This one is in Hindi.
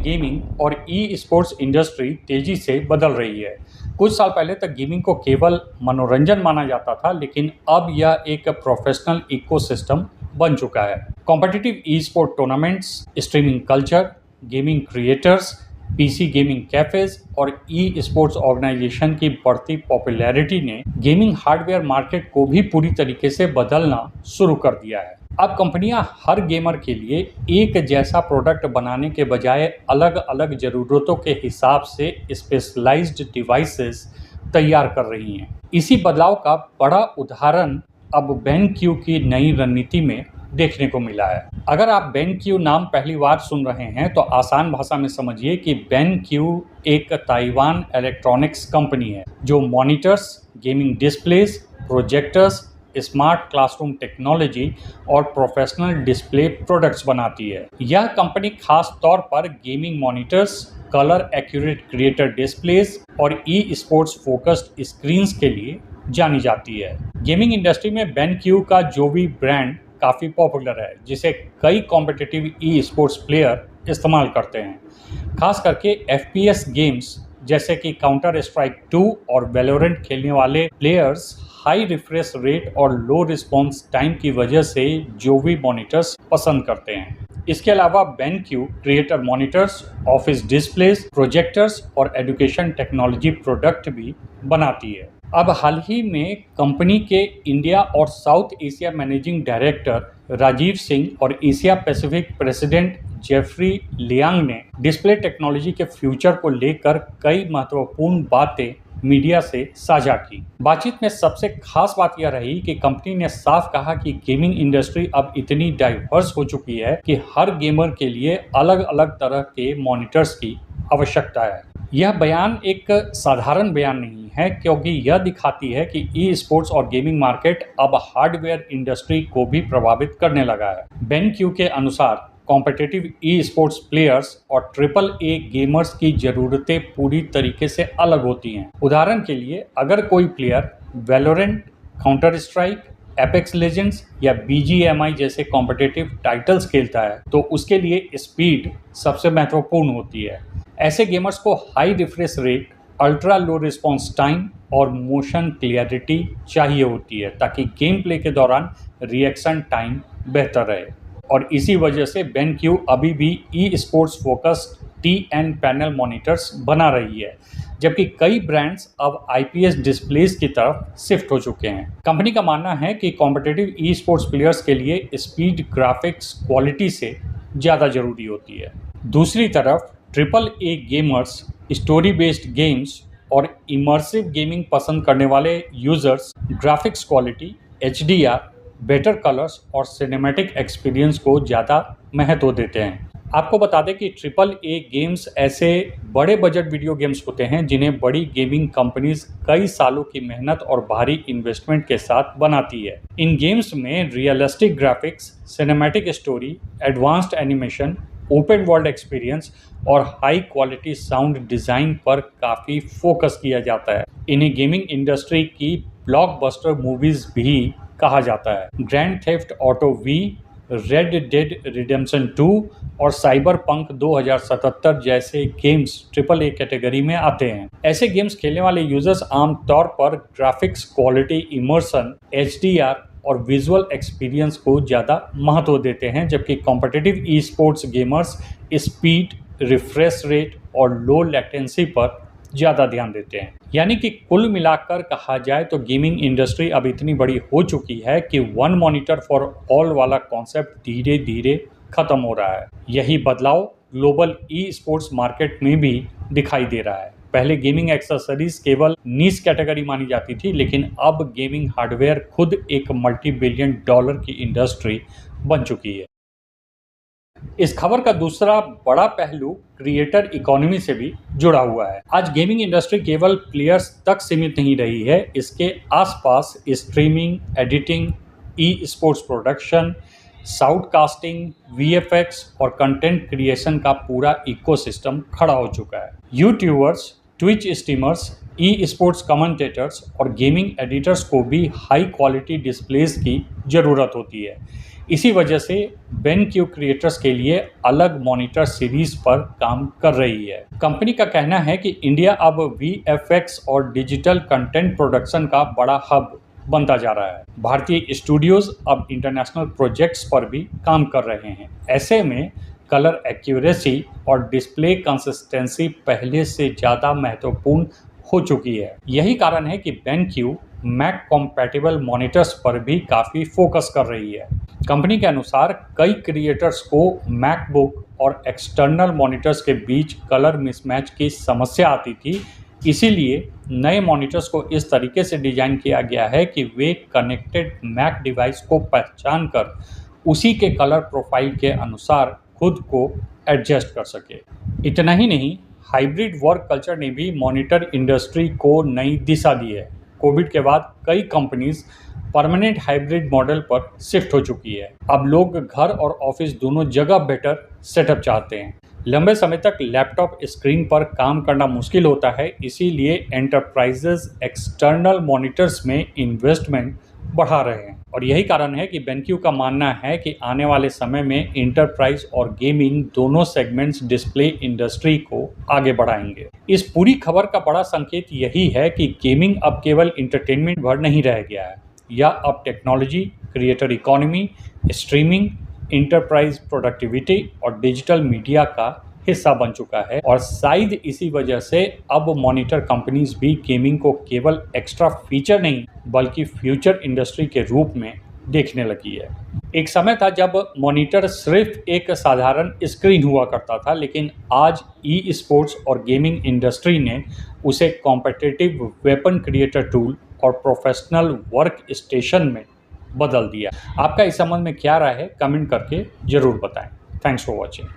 गेमिंग और ई स्पोर्ट्स इंडस्ट्री तेजी से बदल रही है। कुछ साल पहले तक गेमिंग को केवल मनोरंजन माना जाता था, लेकिन अब यह एक प्रोफेशनल इकोसिस्टम बन चुका है। Competitive esport tournaments, streaming culture, gaming creators, PC gaming cafes और ई स्पोर्ट्स ऑर्गेनाइजेशन की बढ़ती पॉपुलैरिटी ने गेमिंग हार्डवेयर मार्केट को भी पूरी तरीके से बदलना शुरू कर दिया है। अब कंपनियां हर गेमर के लिए एक जैसा प्रोडक्ट बनाने के बजाय अलग अलग ज़रूरतों के हिसाब से स्पेशलाइज्ड डिवाइसेस तैयार कर रही हैं। इसी बदलाव का बड़ा उदाहरण अब BenQ की नई रणनीति में देखने को मिला है। अगर आप BenQ नाम पहली बार सुन रहे हैं तो आसान भाषा में समझिए कि BenQ एक ताइवान इलेक्ट्रॉनिक्स कंपनी है जो monitors, gaming displays, projectors, smart classroom technology और प्रोफेशनल डिस्प्ले प्रोडक्ट्स बनाती है। यह कंपनी खास तौर पर gaming monitors, colour accurate creator displays और ई स्पोर्ट्स फोकस्ड स्क्रीन्स के लिए जानी जाती है। गेमिंग इंडस्ट्री में BenQ का जो भी ब्रांड काफ़ी पॉपुलर है, जिसे कई कॉम्पिटिटिव ई स्पोर्ट्स प्लेयर इस्तेमाल करते हैं। खास करके FPS गेम्स जैसे कि काउंटर स्ट्राइक 2 और वैलोरेंट खेलने वाले प्लेयर्स हाई रिफ्रेश रेट और लो रिस्पॉन्स टाइम की वजह से जो भी मॉनिटर्स पसंद करते हैं। इसके अलावा BenQ creator monitors, office displays, projectors और एजुकेशन टेक्नोलॉजी प्रोडक्ट भी बनाती है। अब हाल ही में कंपनी के इंडिया और South Asia managing director Rajiv Singh और Asia Pacific president Jeffrey Liang ने डिस्प्ले टेक्नोलॉजी के फ्यूचर को लेकर कई महत्वपूर्ण बातें मीडिया से साझा की। बातचीत में सबसे खास बात यह रही कि कंपनी ने साफ कहा कि गेमिंग इंडस्ट्री अब इतनी डाइवर्स हो चुकी है कि हर गेमर के लिए अलग अलग तरह के मॉनिटर्स की आवश्यकता है। यह बयान एक साधारण बयान नहीं है, क्योंकि यह दिखाती है कि ई स्पोर्ट्स और गेमिंग मार्केट अब हार्डवेयर इंडस्ट्री को भी प्रभावित करने लगा है। BenQ के अनुसार कॉम्पिटिटिव ई स्पोर्ट्स प्लेयर्स और AAA गेमर्स की ज़रूरतें पूरी तरीके से अलग होती हैं। उदाहरण के लिए, अगर कोई player Valorant, counter strike, apex legends या BGMI जैसे कॉम्पिटिटिव टाइटल्स खेलता है तो उसके लिए स्पीड सबसे महत्वपूर्ण होती है। ऐसे गेमर्स को high refresh rate, ultra low response time और मोशन क्लियरिटी चाहिए होती है ताकि गेम प्ले के दौरान रिएक्शन टाइम बेहतर रहे। और इसी वजह से BenQ अभी भी e sports focused TN panel monitors बना रही है, जबकि कई ब्रांड्स अब IPS डिस्प्लेस की तरफ शिफ्ट हो चुके हैं। कंपनी का मानना है कि कॉम्पिटिटिव ई स्पोर्ट्स प्लेयर्स के लिए स्पीड ग्राफिक्स क्वालिटी से ज़्यादा ज़रूरी होती है। दूसरी तरफ AAA gamers, story based games और इमर्सिव गेमिंग पसंद करने वाले users graphics quality, HDR, better colours और सिनेमैटिक एक्सपीरियंस को ज़्यादा महत्व देते हैं। आपको बता दें कि AAA गेम्स ऐसे बड़े बजट वीडियो गेम्स होते हैं जिन्हें बड़ी गेमिंग कंपनीज कई सालों की मेहनत और भारी इन्वेस्टमेंट के साथ बनाती है। इन गेम्स में realistic graphics, cinematic story, advanced animation, open world experience और हाई क्वालिटी साउंड डिज़ाइन पर काफ़ी फोकस किया जाता है। इन्हें गेमिंग इंडस्ट्री की ब्लॉकबस्टर मूवीज़ भी कहा जाता है। Grand theft auto V, red dead redemption 2 और साइबरपंक 2077 जैसे गेम्स AAA कैटेगरी में आते हैं। ऐसे गेम्स खेलने वाले यूजर्स आमतौर पर ग्राफिक्स क्वालिटी, इमर्सन, HDR और विजुअल एक्सपीरियंस को ज़्यादा महत्व देते हैं, जबकि competitive e sports gamers speed, refresh rate और लो लेटेंसी पर ज़्यादा ध्यान देते हैं। यानी कि कुल मिलाकर कहा जाए तो गेमिंग इंडस्ट्री अब इतनी बड़ी हो चुकी है कि वन मॉनिटर फॉर ऑल वाला कॉन्सेप्ट धीरे धीरे खत्म हो रहा है। यही बदलाव ग्लोबल ई स्पोर्ट्स मार्केट में भी दिखाई दे रहा है। पहले गेमिंग एक्सेसरीज केवल नीश कैटेगरी मानी जाती थी, लेकिन अब गेमिंग हार्डवेयर खुद एक $multi-billion की इंडस्ट्री बन चुकी है। इस खबर का दूसरा बड़ा पहलू क्रिएटर इकोनॉमी से भी जुड़ा हुआ है। आज गेमिंग इंडस्ट्री केवल प्लेयर्स तक सीमित नहीं रही है, इसके आसपास streaming, editing, esports production, soundcasting, VFX और कंटेंट क्रिएशन का पूरा इकोसिस्टम खड़ा हो चुका है। YouTubers, Twitch streamers, esports commentators और गेमिंग एडिटर्स को भी हाई क्वालिटी डिस्प्लेस की ज़रूरत होती है। इसी वजह से BenQ क्रिएटर्स के लिए अलग मॉनिटर सीरीज पर काम कर रही है। कंपनी का कहना है कि इंडिया अब VFX और डिजिटल कंटेंट प्रोडक्शन का बड़ा हब बनता जा रहा है। भारतीय स्टूडियोज अब इंटरनेशनल प्रोजेक्ट्स पर भी काम कर रहे हैं। ऐसे में कलर एक्यूरेसी और डिस्प्ले कंसिस्टेंसी पहले से ज़्यादा महत्वपूर्ण हो चुकी है। यही कारण है कि BenQ मैक कॉम्पैटिबल मॉनिटर्स पर भी काफ़ी फोकस कर रही है। कंपनी के अनुसार कई क्रिएटर्स को मैकबुक और एक्सटर्नल मॉनिटर्स के बीच कलर मिसमैच की समस्या आती थी, इसीलिए नए मॉनिटर्स को इस तरीके से डिज़ाइन किया गया है कि वे कनेक्टेड मैक डिवाइस को पहचान कर उसी के कलर प्रोफाइल के अनुसार खुद को एडजस्ट कर सके। इतना ही नहीं, हाइब्रिड वर्क कल्चर ने भी मॉनिटर इंडस्ट्री को नई दिशा दी है। कोविड के बाद कई कंपनीज परमानेंट हाइब्रिड मॉडल पर शिफ्ट हो चुकी है। अब लोग घर और ऑफिस दोनों जगह बेटर सेटअप चाहते हैं। लंबे समय तक लैपटॉप स्क्रीन पर काम करना मुश्किल होता है, इसीलिए एंटरप्राइजेज एक्सटर्नल मॉनिटर्स में इन्वेस्टमेंट बढ़ा रहे हैं। और यही कारण है कि BenQ का मानना है कि आने वाले समय में इंटरप्राइज और गेमिंग दोनों सेगमेंट्स डिस्प्ले इंडस्ट्री को आगे बढ़ाएंगे। इस पूरी खबर का बड़ा संकेत यही है कि गेमिंग अब केवल इंटरटेनमेंट भर नहीं रह गया है। यह अब technology, creator economy, streaming, enterprise productivity और डिजिटल मीडिया का हिस्सा बन चुका है। और शायद इसी वजह से अब मॉनिटर कंपनीज भी गेमिंग को केवल एक्स्ट्रा फीचर नहीं बल्कि फ्यूचर इंडस्ट्री के रूप में देखने लगी है। एक समय था जब मॉनिटर सिर्फ एक साधारण स्क्रीन हुआ करता था, लेकिन आज ई स्पोर्ट्स और गेमिंग इंडस्ट्री ने उसे कॉम्पिटिटिव वेपन क्रिएटर टूल और प्रोफेशनल वर्क स्टेशन में बदल दिया। आपका इस संबंध में क्या राय है, कमेंट करके ज़रूर बताएं। Thanks for watching.